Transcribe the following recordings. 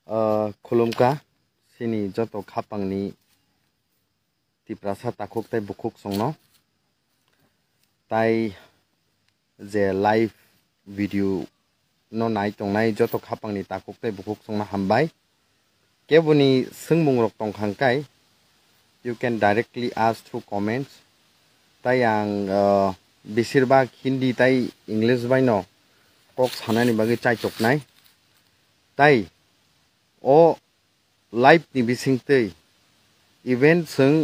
खुलुमका सिनी जतो खापांगनि तिप्रासा ताकुक ताई बुकुक संनो ताई जे live video no nai tong nai joto khapangni takuk tai bukuk songna hambai kebuni sungmung rok tong khangkai you can directly ask through comments tai ang besirbag hindi tai english bai no kok sanani bagi chai choknai tai o live ni bisingtei event sung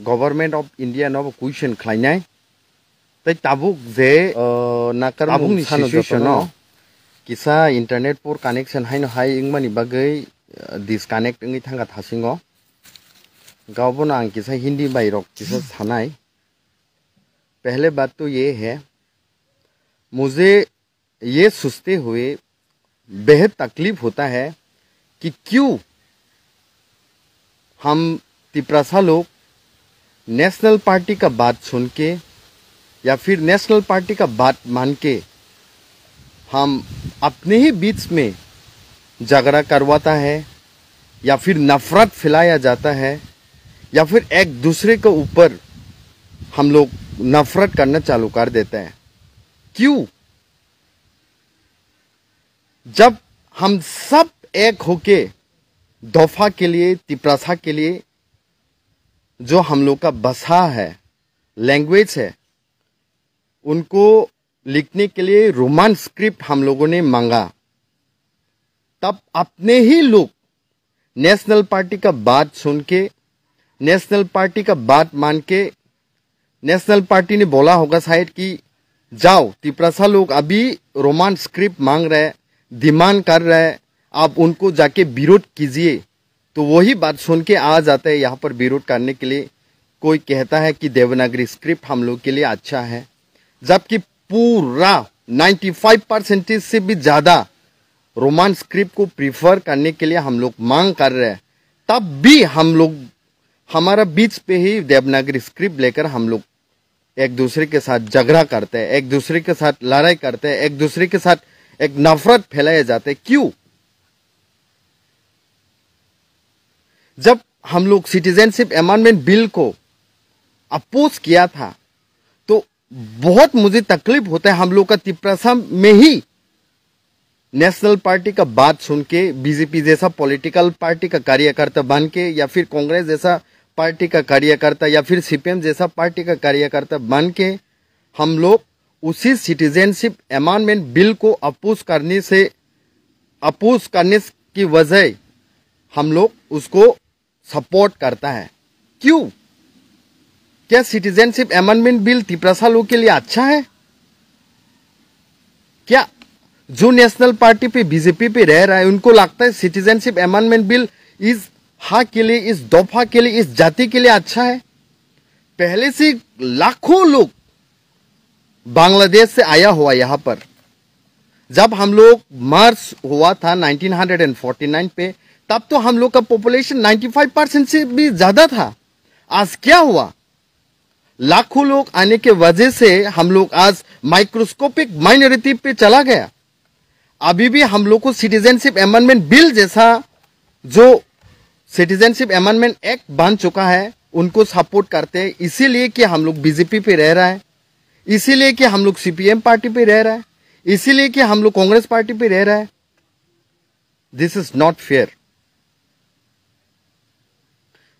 government of india no question khlainai tai tabuk je nakarmung ni situation no kisa internet por connection haino hai ingmani bagai disconnect ngi thanga thasingo गावबोना ang kisa hindi bai rok kisa sanai पहले बात तो ये है मुझे ये सोचते हुए बेहद तकलीफ होता है कि क्यों हम तिप्रासा लोग नेशनल पार्टी का बात सुन के या फिर नेशनल पार्टी का बात मान के हम अपने ही बीच में झगड़ा करवाता है या फिर नफरत फैलाया जाता है या फिर एक दूसरे के ऊपर हम लोग नफरत करना चालू कर देते हैं। क्यों? जब हम सब एक होके दफा के लिए तिप्रासा के लिए जो हम लोग का भाषा है लैंग्वेज है उनको लिखने के लिए रोमान स्क्रिप्ट हम लोगों ने मांगा तब अपने ही लोग नेशनल पार्टी का बात सुन के नेशनल पार्टी का बात मान के नेशनल पार्टी ने बोला होगा शायद कि जाओ तिप्रासा लोग अभी रोमान स्क्रिप्ट मांग रहे डिमांड कर रहे आप उनको जाके विरोध कीजिए तो वही बात सुन के आ जाते हैं यहाँ पर विरोध करने के लिए। कोई कहता है कि देवनागरी स्क्रिप्ट हम लोग के लिए अच्छा है जबकि पूरा 95% से भी ज्यादा रोमान स्क्रिप्ट को प्रीफर करने के लिए हम लोग मांग कर रहे हैं तब भी हम लोग हमारा बीच पे ही देवनागरी स्क्रिप्ट लेकर हम लोग एक दूसरे के साथ झगड़ा करते हैं एक दूसरे के साथ लड़ाई करते हैं एक दूसरे के साथ एक नफरत फैलाए जाते हैं। क्यों? जब हम लोग सिटीजनशिप अमेंडमेंट बिल को अपोज किया था तो बहुत मुझे तकलीफ होता है हम लोग का तिप्रासा में ही नेशनल पार्टी का बात सुन के बीजेपी जैसा पॉलिटिकल पार्टी का कार्यकर्ता बन के या फिर कांग्रेस जैसा पार्टी का कार्यकर्ता या फिर सीपीएम जैसा पार्टी का कार्यकर्ता बन के हम लोग उसी सिटीजनशिप अमेंडमेंट बिल को अपोज करने की वजह हम लोग उसको सपोर्ट करता है। क्यों? क्या सिटीजनशिप अमेंडमेंट बिल तिप्रासा लोग के लिए अच्छा है? क्या जो नेशनल पार्टी पे बीजेपी पे रह रहा है उनको लगता है सिटीजनशिप अमेंडमेंट बिल इस हक के लिए इस दफा के लिए इस जाति के लिए अच्छा है? पहले से लाखों लोग बांग्लादेश से आया हुआ यहाँ पर जब हम लोग मार्च हुआ था 1949 पे तब तो हम लोग का पॉपुलेशन 95% से भी ज्यादा था। आज क्या हुआ? लाखों लोग आने के वजह से हम लोग आज माइक्रोस्कोपिक माइनॉरिटी पे चला गया। अभी भी हम लोग को सिटीजनशिप अमेंडमेंट बिल जैसा जो सिटीजनशिप अमेंडमेंट एक्ट बन चुका है उनको सपोर्ट करते हैं इसीलिए कि हम लोग बीजेपी पे रह रहा है इसीलिए कि हम लोग सीपीएम पार्टी पे रह रहा है इसीलिए कि हम लोग कांग्रेस पार्टी पे रह रहा है। This is not fair.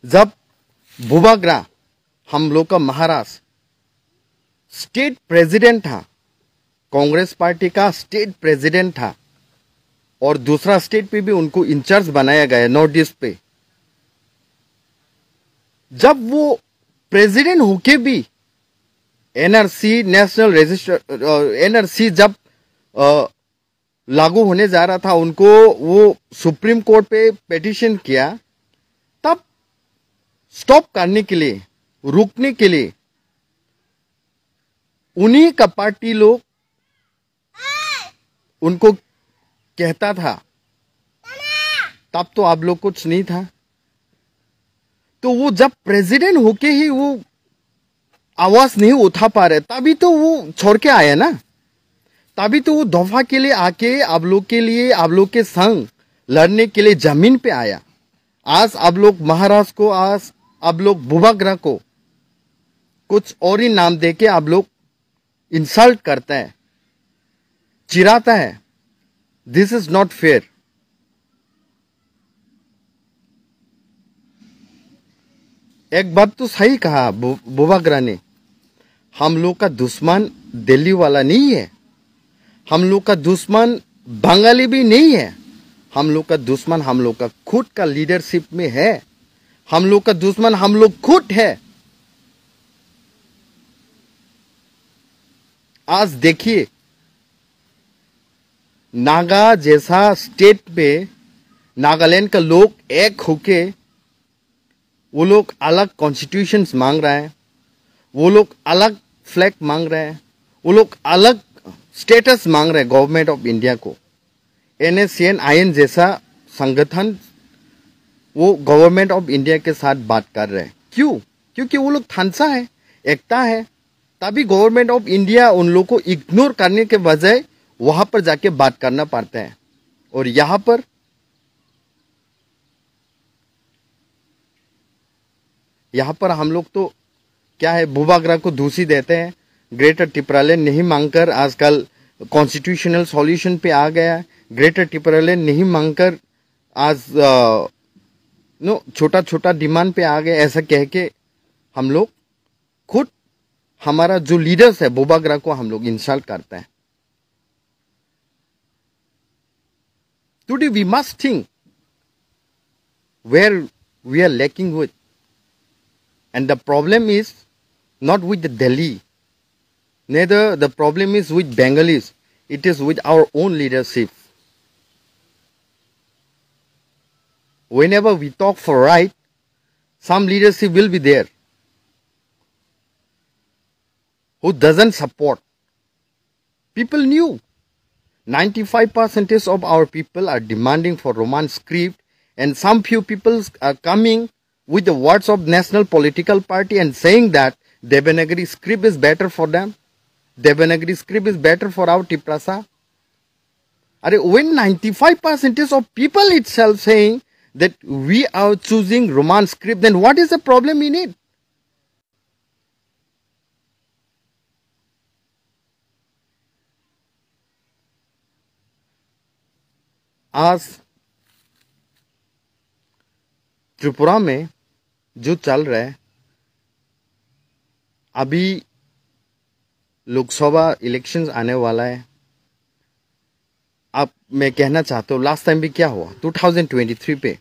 जब बुबाग्रा हम लोग का महाराष्ट्र स्टेट प्रेसिडेंट था कांग्रेस पार्टी का स्टेट प्रेसिडेंट था और दूसरा स्टेट पे भी उनको इंचार्ज बनाया गया नॉर्थ ईस्ट पे। जब वो प्रेसिडेंट होके भी एनआरसी नेशनल रजिस्टर एनआरसी जब लागू होने जा रहा था उनको वो सुप्रीम कोर्ट पे पिटीशन किया तब स्टॉप करने के लिए रुकने के लिए उन्हीं का पार्टी लोग उनको कहता था तब तो आप लोग कुछ नहीं था। तो वो जब प्रेसिडेंट होके ही वो आवाज नहीं उठा पा रहे तभी तो वो छोड़ के आया ना। तभी तो वो दफा के लिए आके आप लोग के लिए आप लोग के संग लड़ने के लिए जमीन पे आया। आज आप लोग महाराष्ट्र को, आज आप लोग भूभाग्रह को कुछ और ही नाम देके आप लोग इंसल्ट करते हैं, चिढ़ाता है। This is not fair. एक बात तो सही कहा भूभाग्रह ने, हम लोग का दुश्मन दिल्ली वाला नहीं है, हम लोग का दुश्मन बंगाली भी नहीं है, हम लोग का दुश्मन हम लोग का खुद का लीडरशिप में है, हम लोग का दुश्मन हम लोग खुद है। आज देखिए, नागा जैसा स्टेट पे नागालैंड का लोग एक होके वो लोग अलग कॉन्स्टिट्यूशन मांग रहा है, वो लोग अलग फ्लैग मांग रहे हैं, वो लोग अलग स्टेटस मांग रहे हैं गवर्नमेंट ऑफ इंडिया को। NACN जैसा संगठन वो गवर्नमेंट ऑफ इंडिया के साथ बात कर रहे हैं। क्यों? क्योंकि वो लोग थानसा है, एकता है। तभी गवर्नमेंट ऑफ इंडिया उन लोग को इग्नोर करने के बजाय वहां पर जाके बात करना पड़ता है। और यहां पर हम लोग तो क्या है, भूभाग्रह को दूषी देते हैं। ग्रेटर टिपरालैंड नहीं मांगकर आजकल कॉन्स्टिट्यूशनल सॉल्यूशन पे आ गया है। ग्रेटर टिपरालैंड नहीं मांगकर आज छोटा छोटा डिमांड पे आ गए। ऐसा कह के हम लोग खुद हमारा जो लीडर्स है भूभाग्रह को हम लोग इंसल्ट करते हैं। Today we must think where we are lacking with, and the problem is not with the Delhi, neither the problem is with Bengalis, it is with our own leadership. Whenever we talk for right, some leadership will be there who doesn't support. People knew 95% of our people are demanding for Roman script, and some few people are coming with the words of national political party and saying that Devanagari script is better for them, Devanagari script is better for our Tiprasa. When 95% of people itself saying that we are choosing Roman script, then what is the problem in it? आज त्रिपुरा में जो चल रहा है, अभी Lok Sabha elections आने वाला है। अब मैं कहना चाहता हूं, लास्ट टाइम भी क्या हुआ 2023 पे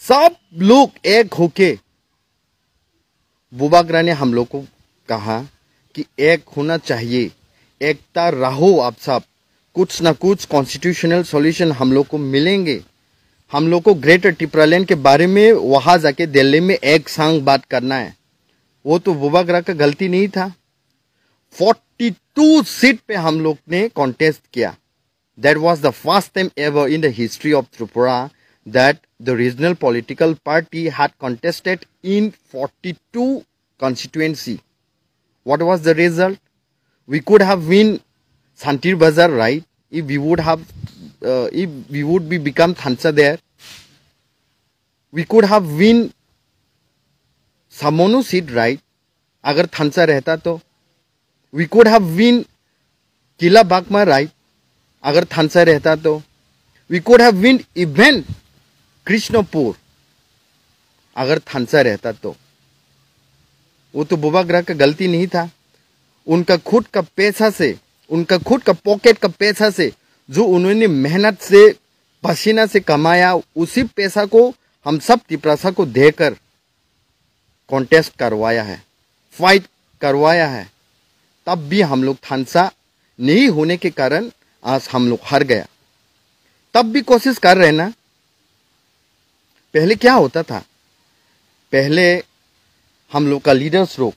सब लोग एक होके, भूभाग्रह ने हम लोग को कहा कि एक होना चाहिए, एकता रहो आप सब, कुछ ना कुछ कॉन्स्टिट्यूशनल सॉल्यूशन हम लोग को मिलेंगे। हम लोग को ग्रेटर टिपरालैंड के बारे में वहां जाके दिल्ली में एक संग बात करना है। वो तो भूभाग्रह का गलती नहीं था। 42 सीट पे हम लोग ने कॉन्टेस्ट किया। That was the first time ever in the history of Tripura that the regional political party had contested in 42 constituency. What was the result? We could have win Santir Bazar, right? If we would have if we would be become Thansa there, we could have win Samonu seat, right? अगर थानसा रहता तो we could have win Qila बागमा, right? अगर थानसा रहता तो we could have win even Krishnapur अगर थानसा रहता तो। वो तो भूभाग्रह का गलती नहीं था। उनका खुद का पैसा से, उनका खुद का पॉकेट का पैसा से, जो उन्होंने मेहनत से पसीना से कमाया, उसी पैसा को हम सब तिपरासा को देकर कॉन्टेस्ट करवाया है, फाइट करवाया है। तब भी हम लोग थानसा नहीं होने के कारण आज हम लोग हार गया। तब भी कोशिश कर रहे ना। पहले क्या होता था? पहले हम लोग का लीडर्स लोग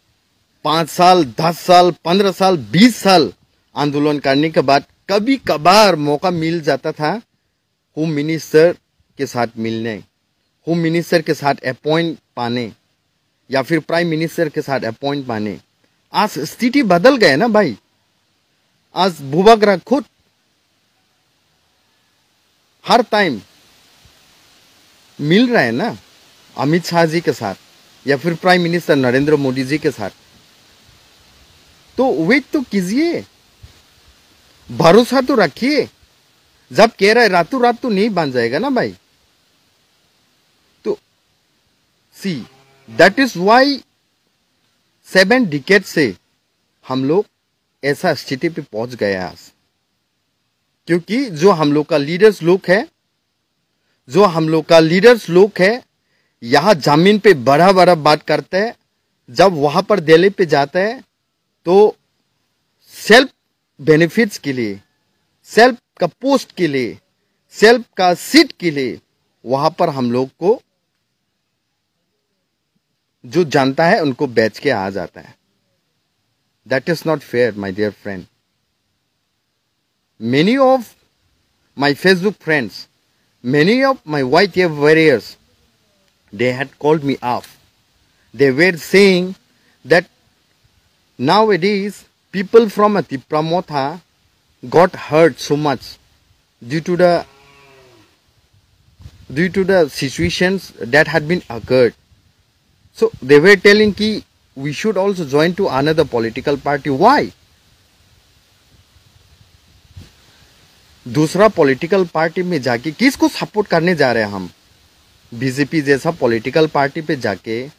5 साल, 10 साल, 15 साल, 20 साल आंदोलन करने के बाद कभी कभार मौका मिल जाता था होम मिनिस्टर के साथ मिलने, होम मिनिस्टर के साथ अपॉइंट पाने, या फिर प्राइम मिनिस्टर के साथ अपॉइंट पाने। आज स्थिति बदल गए ना भाई। आज भूभाग्रह खुद हर टाइम मिल रहा है ना अमित शाह जी के साथ या फिर प्राइम मिनिस्टर नरेंद्र मोदी जी के साथ, तो वेट तो कीजिए, भरोसा तो रखिए। जब कह रहा है रातों रात तो नहीं बन जाएगा ना भाई। तो see that is why 7 decade से हम लोग ऐसा स्थिति पे पहुंच गए आज, क्योंकि जो हम लोग का लीडर्स लोग है यहां जमीन पे बड़ा बड़ा बात करते हैं, जब वहां पर दिल्ली पे जाते हैं तो सेल्फ बेनिफिट्स के लिए, सेल्फ का पोस्ट के लिए, सेल्फ का सीट के लिए वहां पर हम लोग को जो जानता है उनको बेच के आ जाता है। That is not fair my dear friend. Many of my Facebook friends, many of my YTF warriors, they had called me up. They were saying that nowadays people from Tipramotha got hurt so much due to the situations that had been occurred. So they were telling ki we should also join to another political party. Why? दूसरा political party में जाके किसको support करने जा रहे हैं हम? BJP जैसा पॉलिटिकल पार्टी पे जाके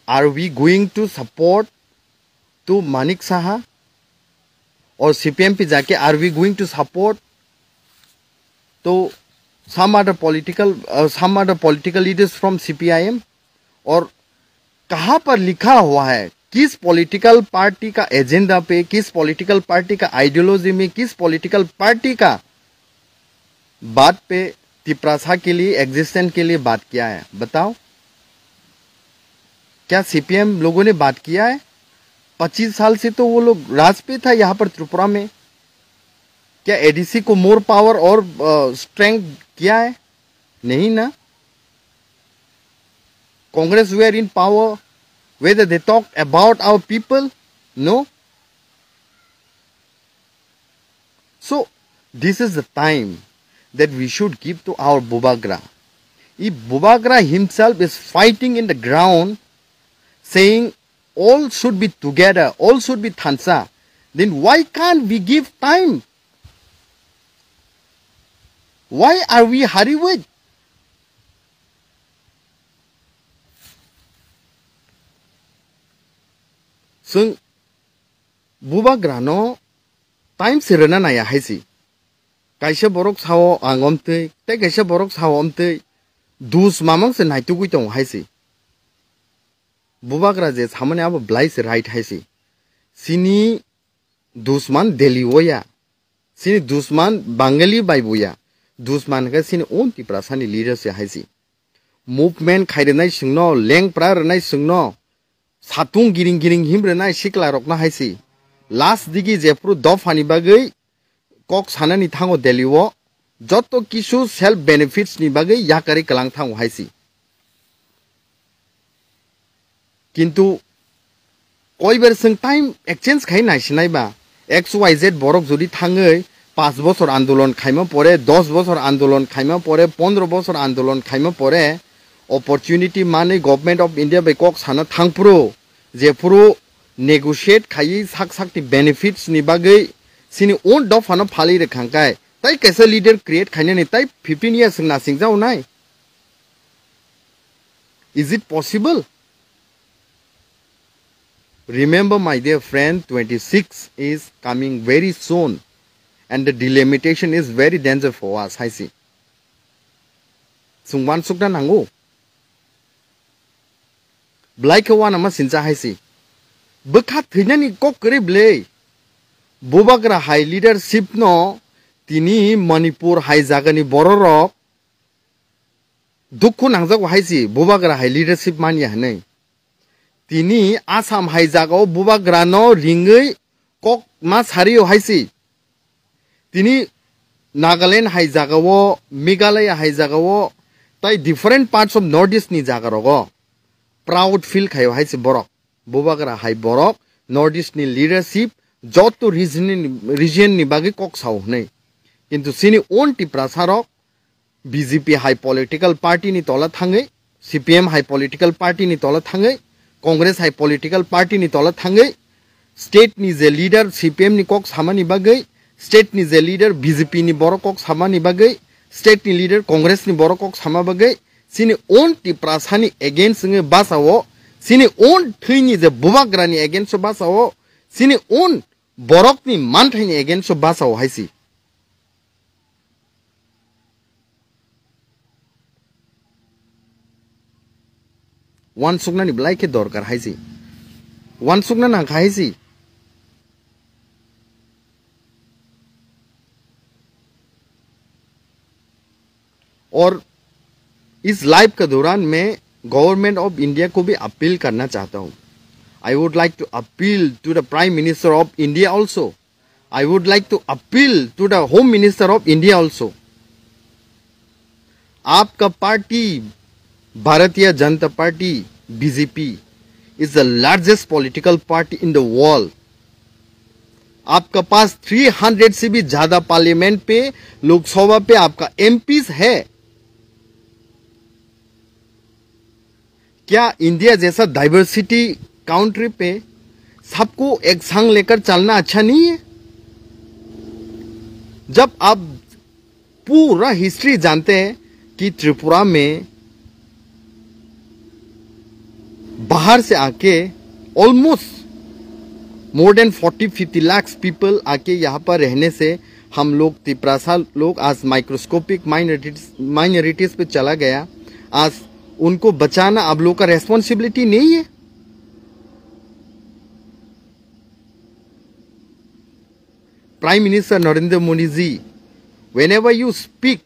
are we going to support to Manik Saha? और CPM पे जाके are we going to support तो some other political leaders from CPIM? और कहां पर लिखा हुआ है किस पॉलिटिकल पार्टी का एजेंडा पे, किस पॉलिटिकल पार्टी का आइडियोलॉजी में, किस पॉलिटिकल पार्टी का बात पे तिप्रासा के लिए, एग्जिस्टेंस के लिए बात किया है? बताओ, क्या CPM लोगों ने बात किया है? 25 साल से तो वो लोग राज पे था यहां पर त्रिपुरा में। क्या ADC को मोर पावर और स्ट्रेंथ किया है? नहीं ना। Congress were in power, whether they talked about our people? No. So this is the time that we should give to our Bubagra. If Bubagra himself is fighting in the ground, saying all should be together, all should be Thansa, then why can't we give time? Why are we hurried? जों बुबाग्रानो time सिरना नाया हायसि कायसे बरक साव आंगमते ते कायसे बरक सावमते दुस मामंग से नाइतु गुइतों हायसि बुबाग्रा जे सामने अब Blaise right हायसि सिनी दुश्मन देलिवया, सिनी दुश्मन बांगली बाइबुया, दुश्मन का सिनी ओन तिप्रासानि लीडर से हायसि मूवमेंट खाइरनाय सिंनो लेंप्रा रनाय सिंनो सातुं गिरिं गिरिं हिमब्रेनाय सिक्ला रकना हायसि लास्ट दिगी जेफ्रु दफानि बागै कक सानानि थांगो देलिवो जतो किसु सेल्फ बेनिफिट्स नि बागै याकारि कलां थांगो हायसि किंतु कयबार जों टाइम एक्सचेंज खाइ नायसिनायबा XYZ बरक जुदि थाङै 5 बছর आंदोलन खाइमा परे 10 बছর आंदोलन खाइमा परे 15 बছর आंदोलन खाइमा परे opportunity माने गवर्नमेंट ऑफ इंडिया बे कक साना थांप्रो जेफ्रु नेगोशिएट खाइ साक साकति बेनिफिट्स नि बागै सिनि ओन दफानो फालि रेखांकाय ताइ कैसे लीडर क्रिएट खाइने नि ताइ 15 इयर्स ना सिंगजाव नाय is it possible? Remember my dear friend, 26 is coming very soon and the delimitation is very dangerous for us. I see. Sungwan sukna nango. Blai kawan ama sinja hai si. Bekat thina ni kok krible. Bubagra high leadership no tini Manipur high jaga ni bororok. Dukku nangjak hai si. Bubagra high leadership mania hanai. তিনি आसाम हाइजागाव बुबाग्रानो रिंगै कक मा सारियो हाइसि তিনি नागालैंड हाइजागाव मेघालय हाइजागाव ताइ different parts of north east नि जागारगो proud feel खायो हाइसि बरक बुबाग्रा हाइ बरक नॉर्थ ईस्ट नि लीडरशिप जतो रीजन नि बागै कक साव नै किंतु सिनी ओन तिप्रासारक बीजेपी हाई पॉलिटिकल पार्टी नि तला थांगै सीपीएम हाई पॉलिटिकल पार्टी नि तला थांगै कांग्रेस हाई पॉलिटिकल पार्टी नि तला थांगै स्टेट नि जे लीडर सीपीएम नि कक सामानि बागै स्टेट नि जे लीडर बीजेपी नि बर कक सामानि बागै स्टेट नि लीडर कांग्रेस नि बर कक सामा बागै सिनी ओन तिप्रासानि एगेंस्ट नगे बासावो सिनी ओन थैनि जे बुबाग्रानि एगेंस्ट बासावो सिनी ओन बरकनि मानथाइनि एगेंस्ट बासावो हायसि वन सुगनानि ब्लाइके दरकार हायसि वन सुगना नांखा हायसि और इस लाइव के दौरान मैं गवर्नमेंट ऑफ इंडिया को भी अपील करना चाहता हूं I would like to appeal to the prime minister of India also I would like to appeal to the home minister of India also आपका party Bharatiya Janata party BJP is the largest political party in the world आपका पास 300 से भी ज्यादा parliament पे लोकसभा पे आपका MPs है क्या इंडिया जैसा डाइवर्सिटी काउंट्री पे सबको एक संग लेकर चलना अच्छा नहीं है जब आप पूरा हिस्ट्री जानते हैं कि त्रिपुरा में बाहर से आके almost more than 40-50 lakh people आके यहाँ पर रहने से हम लोग तिप्रासा लोग आज माइक्रोस्कोपिक माइनॉरिटीज पे चला गया आज उनको बचाना आप लोग का रेस्पॉन्सिबिलिटी नहीं है prime minister Narendra Modi ji whenever you speak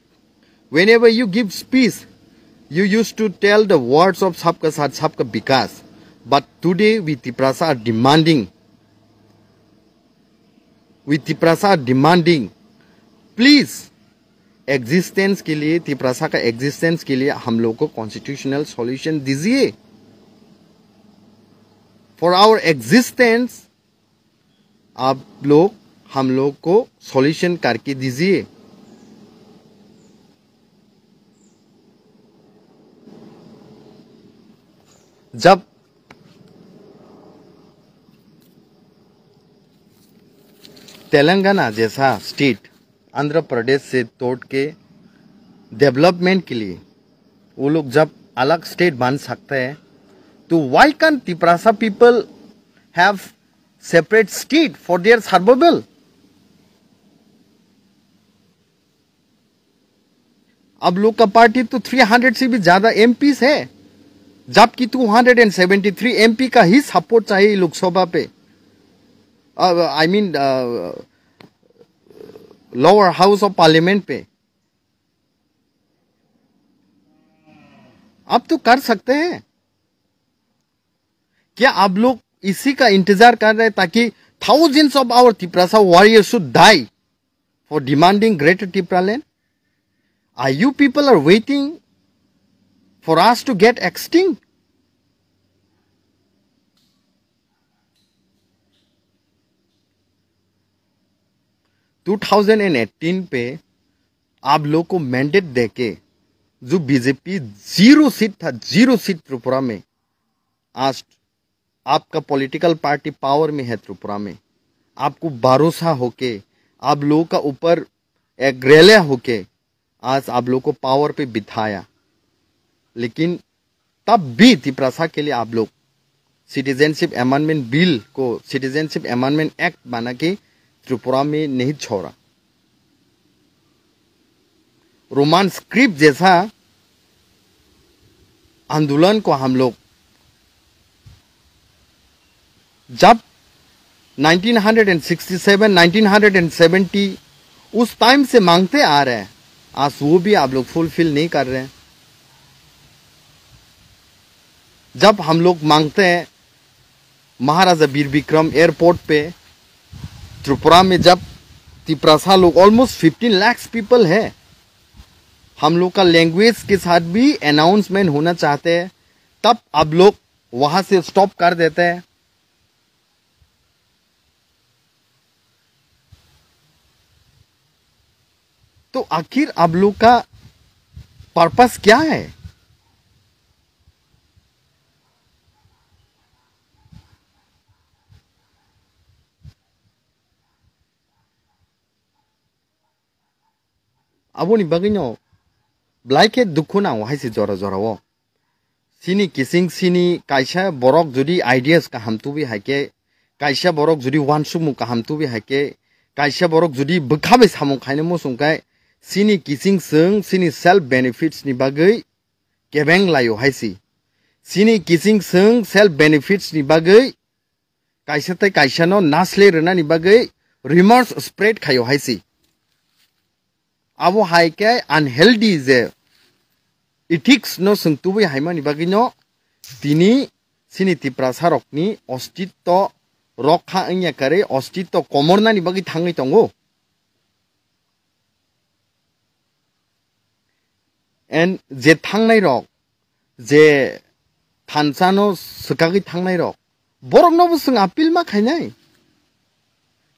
whenever you give speech you used to tell the words of sabka saath sabka vikas but today we Tiprasa are demanding please existence के लिए तिप्रासा का एग्जिस्टेंस के लिए हम लोग को कॉन्स्टिट्यूशनल सॉल्यूशन दीजिए for our existence आप लोग हम लोग को सॉल्यूशन करके दीजिए जब तेलंगाना जैसा स्टेट आंध्र प्रदेश से तोड़ के डेवलपमेंट के लिए वो लोग जब अलग स्टेट बन सकते हैं तो why can Tiprasa people have separate state for their survival अब लोग का पार्टी तो 300 से भी ज्यादा एमपीस है जबकि 273 एमपी का ही सपोर्ट चाहिए लोकसभा पे I mean lower house of parliament पे अब तो कर सकते हैं क्या आप लोग इसी का इंतजार कर रहे हैं ताकि thousands of our Tiprasa warriors should die for demanding greater Tipraland? Are you people are waiting for us to get extinct? To 2018 पे आप लोग को मैंडेट देके जो बीजेपी 0 सीट था 0 सीट त्रिपुरा में आज आपका पॉलिटिकल पार्टी पावर में है त्रिपुरा में आपको भरोसा होके आप लोगों का ऊपर एग्रेलिया होके आज आप लोग को पावर पे बिठाया लेकिन तब भी तिप्रासा के लिए आप लोग सिटीजनशिप अमेंडमेंट बिल को सिटीजनशिप अमेंडमेंट एक्ट बना के त्रिपुरा में नहीं छोड़ा रोमान स्क्रिप्ट जैसा आंदोलन को हम लोग जब 1967 1970 उस टाइम से मांगते आ रहे हैं आज वो भी आप लोग फुलफिल नहीं कर रहे हैं जब हम लोग मांगते हैं महाराजा वीर विक्रम एयरपोर्ट पे त्रिपुरा में जब तिप्रासा लोग ऑलमोस्ट 15 लाख पीपल है हम लोग का लैंग्वेज के साथ भी अनाउंसमेंट होना चाहते हैं तब अब लोग वहां से स्टॉप कर देते हैं तो आखिर आप लोग का पर्पस क्या है? Abo ni bagino blaike dukuna wahaisi jora jora wo sini kising sini kaisa borok jodi ideas ka hamtubi haike kaisa borok jodi wansumu ka hamtubi haike kaisa borok jodi bukhabe samung khaine musungkai sini kising sung sini self benefits ni bagai kebeng layo haisi sini kising sung self benefits ni bagai kaisa tai kaisa no nasle rena ni bagai rumors spread khayo haisi abo haike unhealthy je ethics no sungtubi haimani bagino tini sini tiprasarok ni ostitto rokha anya kare ostitto komorna ni bagi thangai tongo and je thangnai rok je thansano sukagi thangnai rok borok no busung appeal ma khainai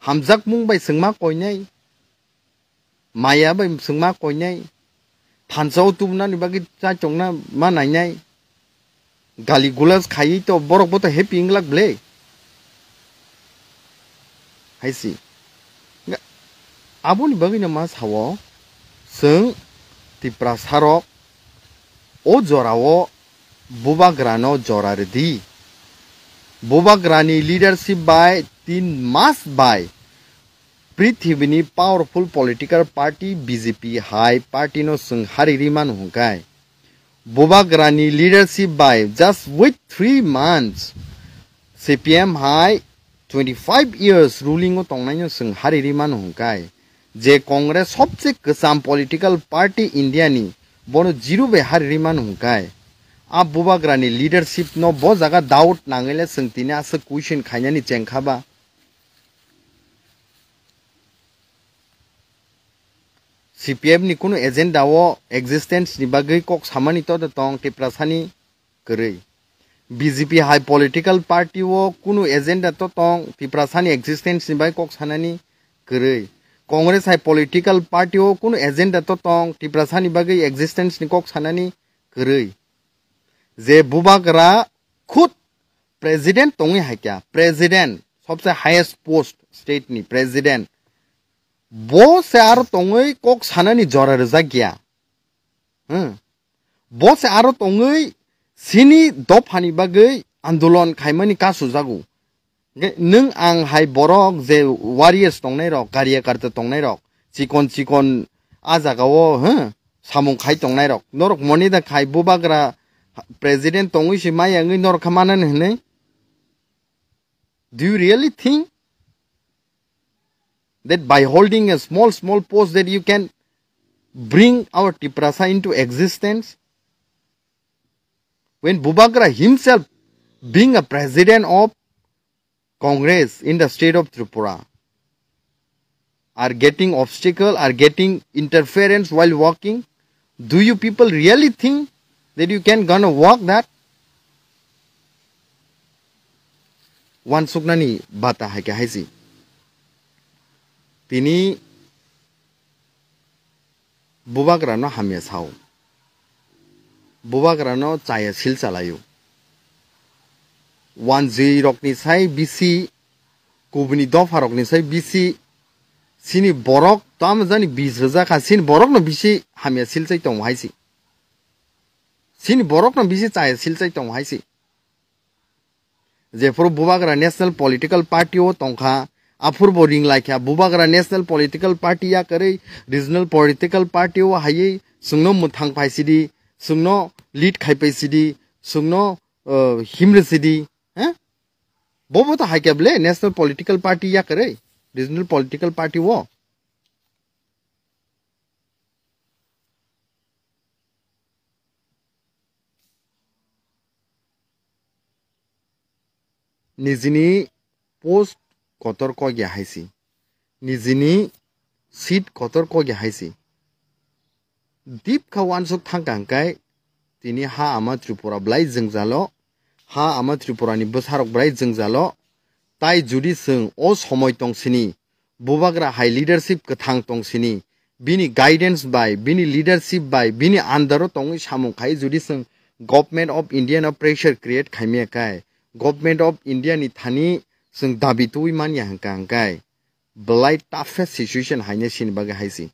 hamjak mung bai sungma koinai maya bai sungma koinai Tansau tu na ni bagi cha chongna ma nai nai gali gulas khai to borok bo to happy inglak ble haisi abo ni bagi na ma sawo sung tiprasarok o jorao bubagrano jorardi bubagrani leadership by 3 mas by पृथ्वीनि powerful political party BJP हाई party नो संहारिरी मान हुंकाय बुबाग्रानी leadership by just with 3 months CPM हाई 25 years ruling तोंगनाय संहारिरी मान हुंकाय जे कांग्रेस सबसे कसाम पॉलिटिकल पार्टी इंडिया नि बोनो जीरो बे हारिरी मान हुंकाय आ बुबाग्रानी लीडरशिप नो बो जागा doubt नांगले संतिने us question खायनानि चेंखाबा CPF ni kuno agenda wo existence ni bagai kok samani to da tong tiprasani korei BJP high political party wo kuno agenda to tong tiprasani existence ni bagai kok sanani korei Congress high political party wo kuno agenda to tong tiprasani bagai existence ni kok sanani korei je bubagra khud president tongi hai kya president सबसे highest post state ni president bo se aro tongoi kok sanani jora rjakya bo se aro tongoi sini dofani bagai andolon khaimani kasu jagu nung ang hai borok je warriors tongnai rok karyakarta tongnai rok chikon chikon ajagao samung khai tongnai rok norok moni da khai bubagra president tongoi si maya ngai norok khamanan hne do you really think that by holding a small post that you can bring our Tiprasa into existence? When Bubagra himself, being a president of Congress in the state of Tripura, are getting obstacle, are getting interference while walking, do you people really think that you can gonna walk that? One suknani bata hai kya haisi. Tini bubagrano hamya sao bubagrano chaya sil chalayo 10 rokni sai bisi kubni dofa rokni sai bisi sini borok tam jani 20,000 kha sin borok no bisi hamya sil chai tong haisi sini borok no bisi chaya sil chai tong haisi jeforo bubagra national political party o tongkha afur boring like ya bubagra national political party ya kare regional political party o haye sungno muthang paisidi sungno lead khai paisidi sungno himresidi bobo to hai kable national political party ya kare regional political party wo nizini post kotor ko gya haisi nizini seat kotor ko gya haisi deep khawan suk thangkangkai tini ha ama Tripura blai jengjalo ha ama Tripura ni bosarok blai jengjalo tai judi sung o somoy tongsini bubagra high leadership kathang tongsini bini guidance by, bini leadership by, bini andaro tongi samung khai judi sung government of India na pressure create khaimia kai, government of India ni thani sung dabi tui man yang kang kai, belai toughest situation haine sin baga haisi.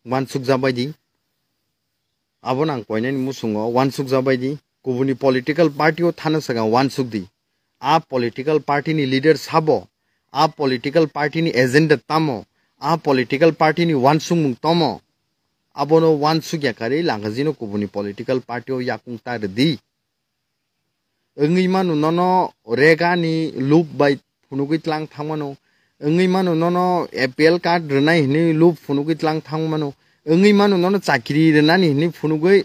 Wan suk jabai di, abon ang poinen musungo wan suk jabai di, kubuni political party o thana saga wan suk di. A political party ni leader sabo, a political party ni agenda tamo, a political party ni wan sung mung tomo, abono wan suk yakare langazino kubuni political party o yakung tar di. Engi manu nono rega ni loop by funugit lang thangmano, engi manu nono appeal card renai ni loop funugit lang thangmano, engi manu nono chakiri renani ni funugoi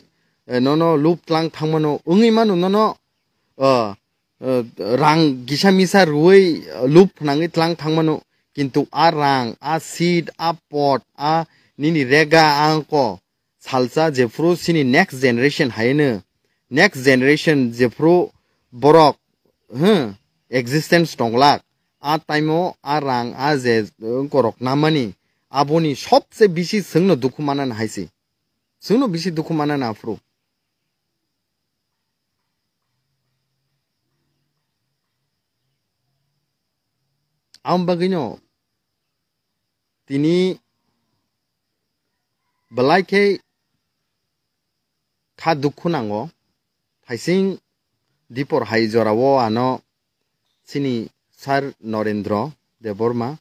nono loop lang thangmano, engi manu nono rang gisa misa ruoi loop nangi tlang thangmano, kintu a rang, a seed, a pot, a nini rega angko salsa jefro sini next generation haine, next generation jefro borok existence tonglak a taimo a rang a je korok namani aboni sobse bishi sungno dukhu manan haisi, sungno bishi dukhu manan afro. Am bagino tini belai ke kha dukhu nango thaising dipor hai jorawo ano sini Sir Narendra Debbarma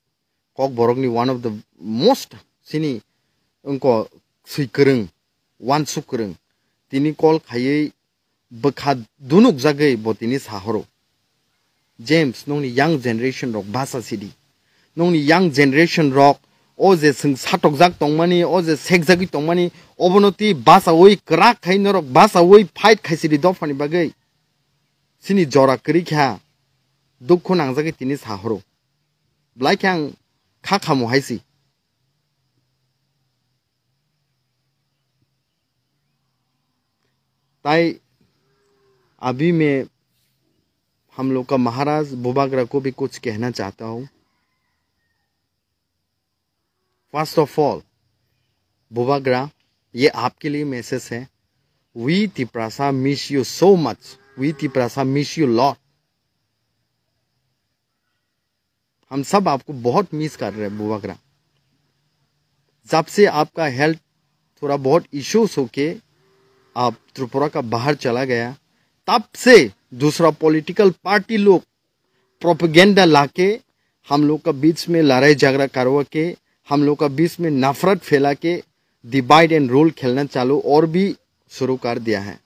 kok borokni one of the most sini unko suikrung wan sukrung tini kol khayei bekha dunuk jagai botini sahoro. James nongni young generation rock basa sidi, nongni young generation rock oje sing satok jak tongmani oje sekjagi tongmani obonoti basa oi krak khaino rock basa oi fight khaisidi dofani bagai sini jora kri kha dukhu nangjagi tini sahoro blai kyang kha khamo haisi. ताई अभी मैं हम लोग का महाराज बुबागरा को भी कुछ कहना चाहता हूँ. फर्स्ट ऑफ ऑल बुबागरा, ये आपके लिए मैसेज है. We Tiprasa miss you so much, we Tiprasa miss you lot. हम सब आपको बहुत मिस कर रहे हैं बुबागरा. जब से आपका हेल्थ थोड़ा बहुत इश्यूज होके आप त्रिपुरा का बाहर चला गया, तब से दूसरा पॉलिटिकल पार्टी लोग प्रोपेगेंडा लाके हम लोग का बीच में लड़ाई झगड़ा करवा के, हम लोग का बीच में नफरत फैला के डिवाइड एंड रूल खेलना चालू और भी शुरू कर दिया है.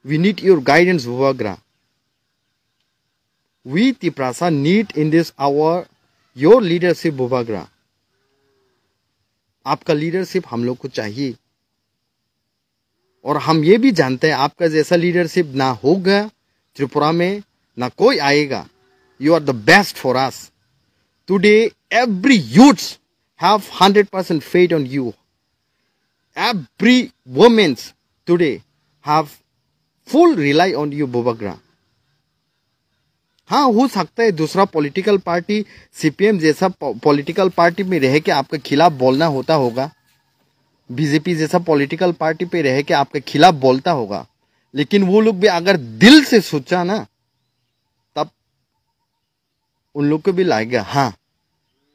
We need your guidance Bubagra. We Tiprasa need in this hour your leadership Bubagra. आपका लीडरशिप हम लोग को चाहिए और हम ये भी जानते हैं आपका जैसा लीडरशिप ना होगा त्रिपुरा में, ना कोई आएगा. You are the best for us. Today every youths have 100% faith on you. Every women's today have full rely on you Bubagra. हाँ, हो सकता है दूसरा पॉलिटिकल पार्टी सीपीएम जैसा पॉलिटिकल पार्टी में रह के आपके खिलाफ बोलना होता होगा, बीजेपी जैसा पॉलिटिकल पार्टी पे रह के आपके खिलाफ बोलता होगा, लेकिन वो लोग भी अगर दिल से सोचा ना, तब उन लोग को भी लगेगा हाँ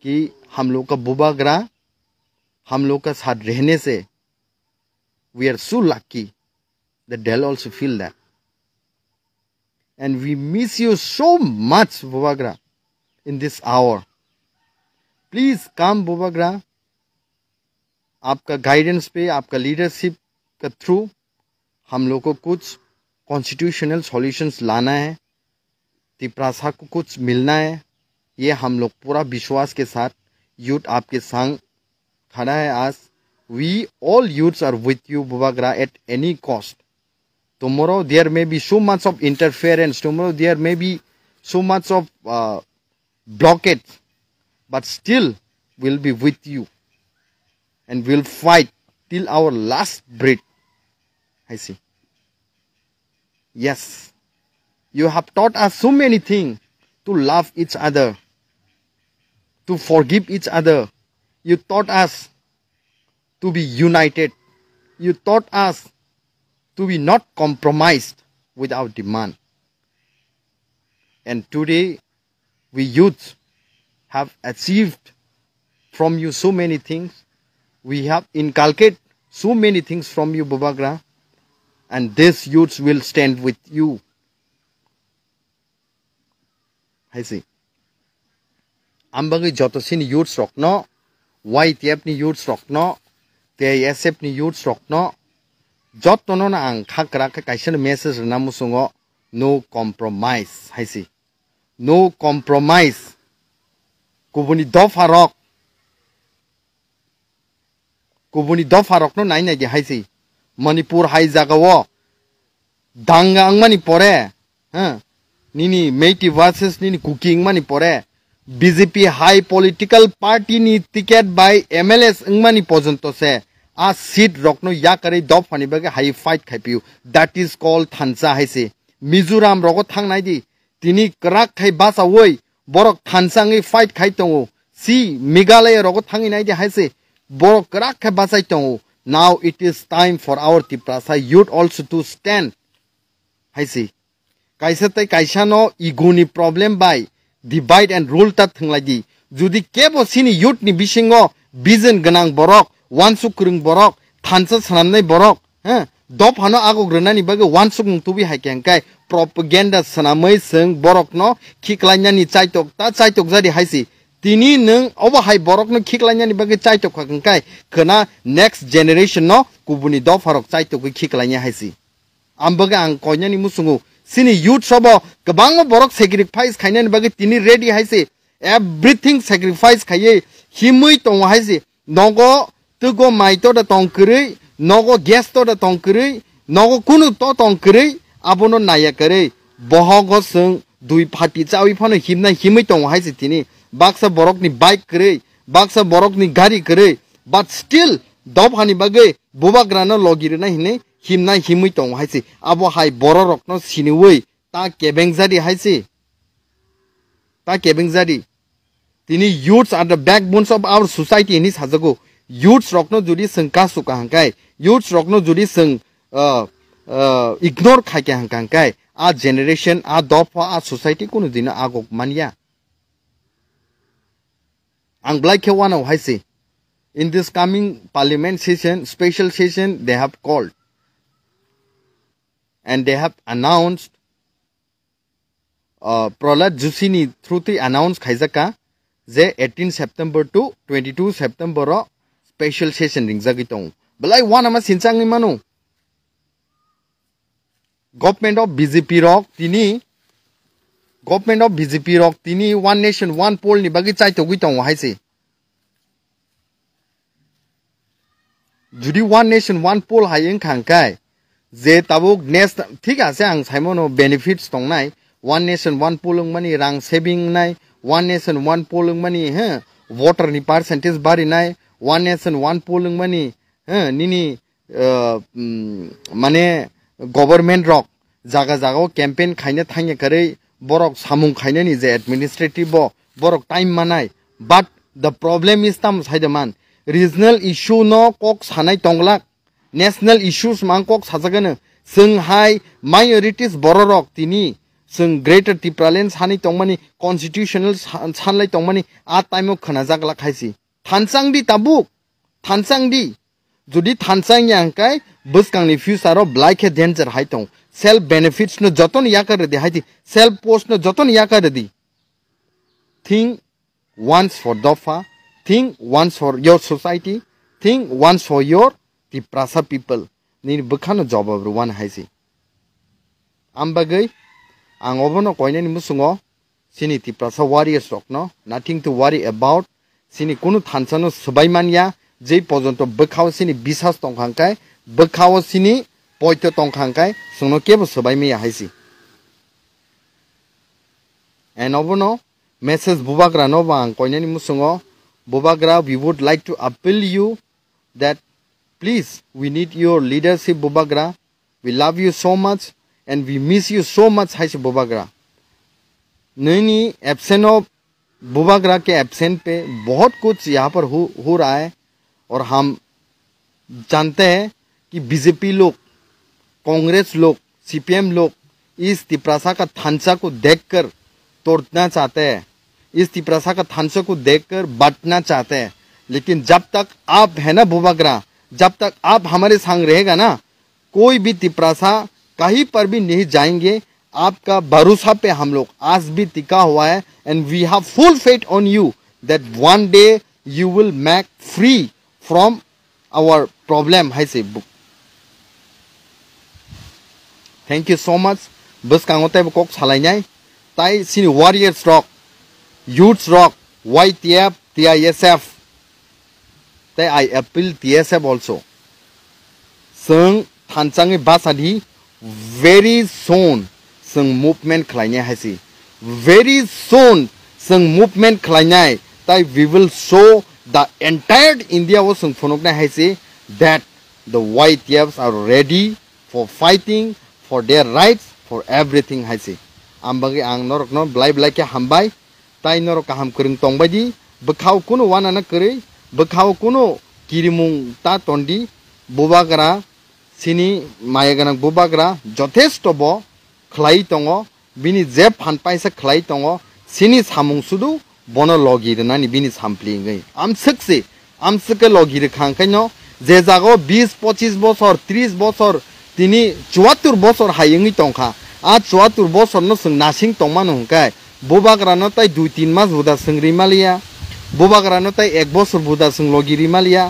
कि हम लोग का बुबागरा हम लोग का साथ रहने से we are so lucky that they'll also feel that. And we miss you so much Bubagra in this hour. Please come Bubagra. आपका गाइडेंस पे, आपका लीडरशिप का थ्रू हम लोग को कुछ कॉन्स्टिट्यूशनल सॉल्यूशंस लाना है, तिप्रासा को कुछ मिलना है. ये हम लोग पूरा विश्वास के साथ यूथ आपके संग खड़ा है आज. We all youths are with you Bubagra at any cost. Tomorrow there may be so much of interference, tomorrow there may be so much of blockage, but still we'll be with you and we'll fight till our last breath. I see. Yes, you have taught us so many things to love each other, to forgive each other. You taught us to be united. You taught us to be not compromised without demand. And today, we youth have achieved from you so many things. We have inculcated so many things from you, Bubagra. And these youths will stand with you. I see. Ambagi Jotosin youths rock no, YTF ni youths rock no, TSF ni youths rock no. Jotono na ang kakra kakaishan message na musungo, no compromise. I see. No compromise. Kubuni dofarok. Kubuni dofarok no nai nai hai si. Manipur hai jagawo. Danga ang manipore. Nini Meiti versus nini cooking manipore. BJP high political party ni ticket by MLS ang manipojanto se. A seat rock no yakare dofani baga high fight kaipiu. That is called Thansa hai si. Mizoram rogo thang nai di. Tini krak khai basa woi. Borok Thansangi fight khai tongo. Si Meghalaya rogo thangi nai di hai si. Borok krak khai basai tongo. Now it is time for our Tiprasa youth also to stand. I see. Kaisa tai kaisa no iguni problem by divide and rule ta thangladi. Judi kebo sini youth ni bisingo vision ganang borok, wansuk kurung borok, thansa sanamnai borok, dop hano ago grenani baga wansuk tubi haikangkai propaganda sanamai seng borok no kiklanya ni chaitok ta chaitok jadi haisi. Tini nung oba hai borok no kiklanya ni baga chaitok hakangkai kena next generation no kubuni dop harok chaitok kiklanya haisi. Ambaga ang konya ni musungu sini youth sobo kabang borok sacrifice khaina ni baga tini ready haisi. Everything sacrifice khaye himui tong haisi. Nogo tugo maito da tong kuri, nogo gas to da tong kuri, nogo kunu to tong kuri, abono naya kuri. Bohogo sung dui pati chawi phano himna himui tong haisi tini. Baksa borok ni bike kuri, baksa borok ni gari kuri. But still dob hani bagai Bubagra no logiri na hine himna himui tong haisi. Abo hai borok no siniwei ta kebeng zadi haisi. Ta kebeng zadi. Tini youths are the backbones of our society in this hazago. Youths rock no judi seng kasu kahangkai. Youths rock no judi seng ignore khai ke hangkai. A generation, a dofa, a society kunu dina agok mania. Ang blai ke wana haisi. In this coming parliament session, special session, they have called. And they have announced, Prahlad Jusini through the announced Khaizaka, ze 18 September to 22 September ro special session ringjagitong. Balai one ama sinchang ni manu. Government of BJP rock tini. Government of BJP rock tini one nation one poll ni bagi chai to gitong haisi. Judi one nation one poll hayeng khangkai. Je tabuk nest thik ase ang saimono benefits tong nai. One nation one poll money rang saving nai. One nation one polling money, voter ni percentage bari nai. One nation one polling money, nini mane government rock jaga jaga campaign khaine thangye kare borok samung khaine ni je administrative bo borok time manai. But the problem is tam saidaman regional issue no kok sanai tonglak national issues mang kok sajagana Shanghai minorities borok tini Sung greater Tipralen Hani Tongmani constitutional Sanlai Tongmani at time of Kanazak Lakaisi. Tansang di tabuk. Tansang di. Judi Tansang Yankai, Buskang if you saro like a danger haitong. Self benefits no Joton Yakar de Haiti. Self post no Joton Yakaradi. Think once for Dofa. Think once for your society. Think once for your Tiprasa people. Need Bukano job of one haisi. Ambagay. Ang obono koine ni musungo sini Tiprasa warriors rock no nothing to worry about sini kunu thansano sabai mania jei pojonto bkhao sini bisas tongkhangkai bkhao sini poito tongkhangkai sungno kebo sabai me haisi and obono message Bubagra no bang koine ni musungo Bubagra we would like to appeal you that please we need your leadership Bubagra we love you so much and we miss you so much, Haisi Bubagra. नहीं absent of Bubagra के absent पे बहुत कुछ यहाँ पर हो रहा है। और हम जानते हैं कि बीजेपी लोग, कांग्रेस लोग, सीपीएम लोग इस तिप्रासा का थांचा को देखकर तोड़ना चाहते हैं, इस तिप्रासा का थांचा को देखकर बांटना चाहते हैं। लेकिन जब तक आप है ना बुबागरा, जब तक आप हमारे संग रहेगा ना, कोई भी तिप्रासा कहीं पर भी नहीं जाएंगे। आपका भरोसा पे हम लोग आज भी टिका हुआ है। And we have full faith on you that one day you will make free from our problem है से बुक। Thank you so much. बस कांगोते बकोक सालाइनाय ताई सिनी warriors rock, youths rock, YTF TISF ताई आई अपील TSF also जों थानचाङै बासादि very soon जों मुभमेन्ट खालायनो हायसै, very soon जों मुभमेन्ट खालायनाय ताई we will show the entire India was जों फनकनाय हायसै that the YTFs are ready for fighting for their rights for everything हायसै। आमबागै आं नरकनो ब्लाइ के हामबाय ताई नरक हाम करं तंबायदि बखाव कुनो वानाना करै बखाव कुनो किरिमुं ता तन्दी बुबागरा सिनी मायगनां बुबागरा जथेष्ट ब खलाइ दङ बिनि जे फानपाइसा खलाइ दङ सिनि सामुं सुदु बनो लगिरनानि बिनि सामप्लिङै आमसके लगिर खांखायनो जे जागो 20-25 बছर 30 बছर तिनि 74 बছर हायङै दंखा आ 74 बছर न जों नासिं दंमानो हंखाय बुबागरानो ताई 2-3 मास बुदा जों रिमालिया बुबागरानो ताई 1 बছर बुदा जों लगिरिमालिया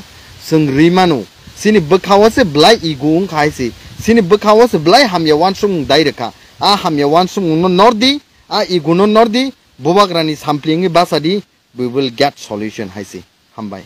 जों रिमानो सिनि बखावसे ब्लाइ इगुं खायसि सिनि बखावसे ब्लाइ हामया वानसुं दाइरेखा आ हामया वानसुं नर्दी आ इगुनो नर्दी बुबागरानि सामप्लिङै बासादि we will get solution हायसि हामबाय।